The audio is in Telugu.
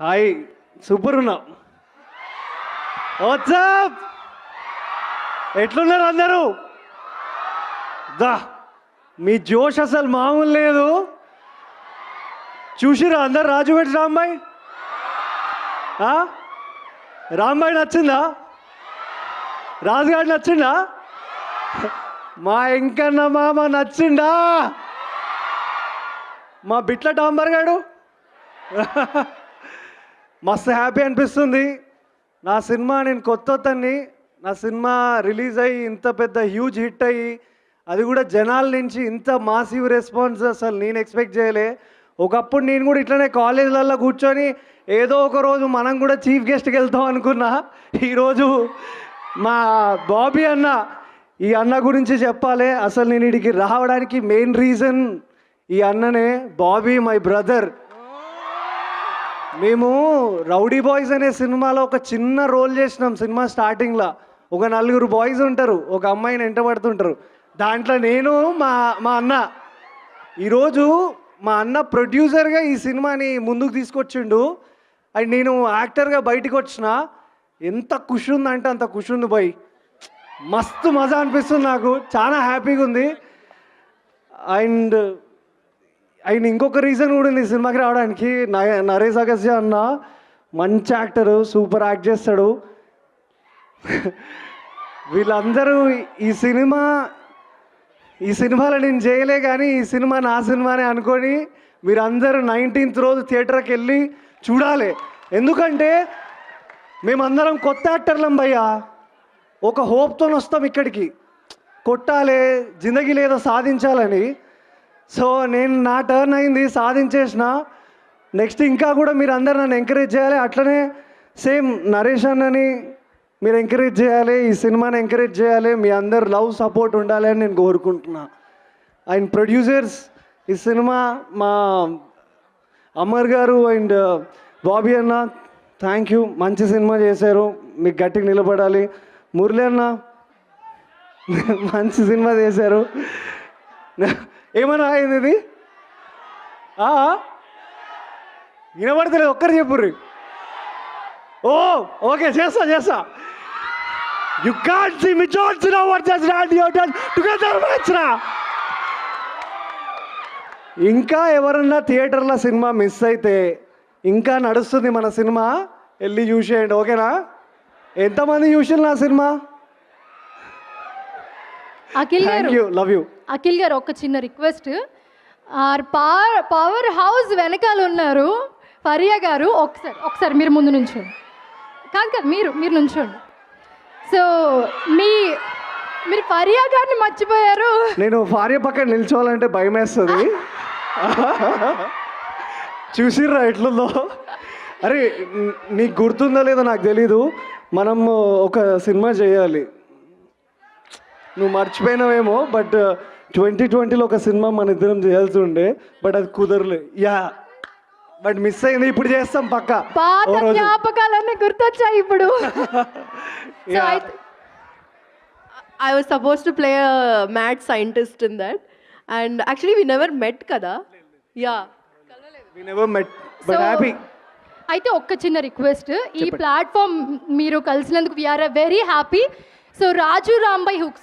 హాయ్ సూపర్ ఉన్నా. వాట్సాప్ ఎట్లున్నారు అందరూ? దా మీ జోష్ అసలు మామూలు లేదు. చూసిరా అందరు రాజువేట్ రాంబాయ్? రాంబాయ్ నచ్చిందా? రాజుగాడు నచ్చిందా? మా ఇంకన్న మామ నచ్చిందా? మా బిట్ల డాంబర్ గాడు మస్తు హ్యాపీ అనిపిస్తుంది. నా సినిమా నేను కొత్తని నా సినిమా రిలీజ్ అయ్యి ఇంత పెద్ద హ్యూజ్ హిట్ అయ్యి అది కూడా జనాల నుంచి ఇంత మాసివ్ రెస్పాన్స్ అసలు నేను ఎక్స్పెక్ట్ చేయలే. ఒకప్పుడు నేను కూడా ఇట్లనే కాలేజీలలో కూర్చొని ఏదో ఒక రోజు మనం కూడా చీఫ్ గెస్ట్కి వెళ్తాం అనుకున్నా. ఈరోజు మా బాబీ అన్న, ఈ అన్న గురించి చెప్పాలి. అసలు నేను ఇడికి రావడానికి మెయిన్ రీజన్ ఈ అన్ననే. Bobby my brother. మేము రౌడీ బాయ్స్ అనే సినిమాలో ఒక చిన్న రోల్ చేసినాం. సినిమా స్టార్టింగ్లో ఒక 4 బాయ్స్ ఉంటారు, ఒక అమ్మాయిని వెంటబడుతుంటారు. దాంట్లో నేను మా అన్న. ఈరోజు మా అన్న ప్రొడ్యూసర్గా ఈ సినిమాని ముందుకు తీసుకొచ్చిండు. అండ్ నేను యాక్టర్గా బయటికి వచ్చిన. ఎంత ఖుషి ఉందంటే అంత ఖుషి ఉంది బాయ్. మస్తు మజా అనిపిస్తుంది నాకు, చాలా హ్యాపీగా ఉంది. అండ్ ఇంకొక రీజన్ కూడా ఉంది సినిమాకి రావడానికి. నరేష్ అగస్త్య అన్న మంచి యాక్టరు, సూపర్ యాక్ట్ చేస్తాడు. వీళ్ళందరూ ఈ సినిమాలో నేను చేయలే, కానీ ఈ సినిమా నా సినిమానే అనుకొని మీరందరూ 19th రోజు థియేటర్కి వెళ్ళి చూడాలి. ఎందుకంటే మేమందరం కొత్త యాక్టర్లం భయ్యా. ఒక హోప్తో వస్తాం ఇక్కడికి, కొట్టాలి, జిందగీ లేదో సాధించాలని. సో నేను నా టర్న్ అయింది, సాధించేసిన. నెక్స్ట్ ఇంకా కూడా మీరు అందరు నన్ను ఎంకరేజ్ చేయాలి. అట్లనే సేమ్ నరేష్ అన్నని మీరు ఎంకరేజ్ చేయాలి, ఈ సినిమాని ఎంకరేజ్ చేయాలి. మీ అందరు లవ్ సపోర్ట్ ఉండాలి అని నేను కోరుకుంటున్నా. అండ్ ప్రొడ్యూసర్స్, ఈ సినిమా మా అమర్ గారు అండ్ బాబీ అన్న, థ్యాంక్ యూ. మంచి సినిమా చేశారు, మీకు గట్టిగా నిలబడాలి. మురళి అన్న మంచి సినిమా చేశారు. ఏమన్నా అయింది ఇది? వినబడతలేదు, ఒక్కరు చెప్పుర్రి. ఓకే, చేస్తా. You can't see me, Johnson, now what just radio done together matchra. ఇంకా ఎవరన్నా థియేటర్లో సినిమా మిస్ అయితే ఇంకా నడుస్తుంది మన సినిమా, వెళ్ళి చూసేయండి, ఓకేనా? ఎంతమంది చూసారు నా సినిమా? అఖిల్ గారు, లవ్ యూ. అఖిల్ గారు ఒక చిన్న రిక్వెస్ట్. పవర్ హౌస్ వెనకాల ఉన్నారు ఫరియా గారు, ఒకసారి మీరు ముందు నుంచోండి. కాదు మీరు నుంచోండి. సో మీరు ఫరియా గారిని మర్చిపోయారు. నేను ఫారియా పక్కన నిల్చోవాలంటే భయం వేస్తుంది. చూసిర్రా ఎట్లుందో? అరే నీకు గుర్తుందో లేదో నాకు తెలీదు, మనం ఒక సినిమా చేయాలి. నువ్వు మర్చిపోయినావేమో, బట్ 2020లో ఒక సినిమా మన ఇద్దరం చేయాల్సి ఉండే, బట్ అది కుదరలే. బట్ మిస్ అయింది. ఇప్పుడు చేస్తాం పక్కా. పాత జ్ఞాపకాలన్నీ గుర్తొచ్చాయి ఇప్పుడు. I was supposed to play a mad scientist in that, and actually we never met kada. Yeah, we never met, but happy. అయితే ఒక్క చిన్న రిక్వెస్ట్, ఈ ప్లాట్ఫామ్ మీరు కలిసినందుకు వీఆర్ వెరీ హ్యాపీ. సో రాజు రాంబాయ్ హుక్స్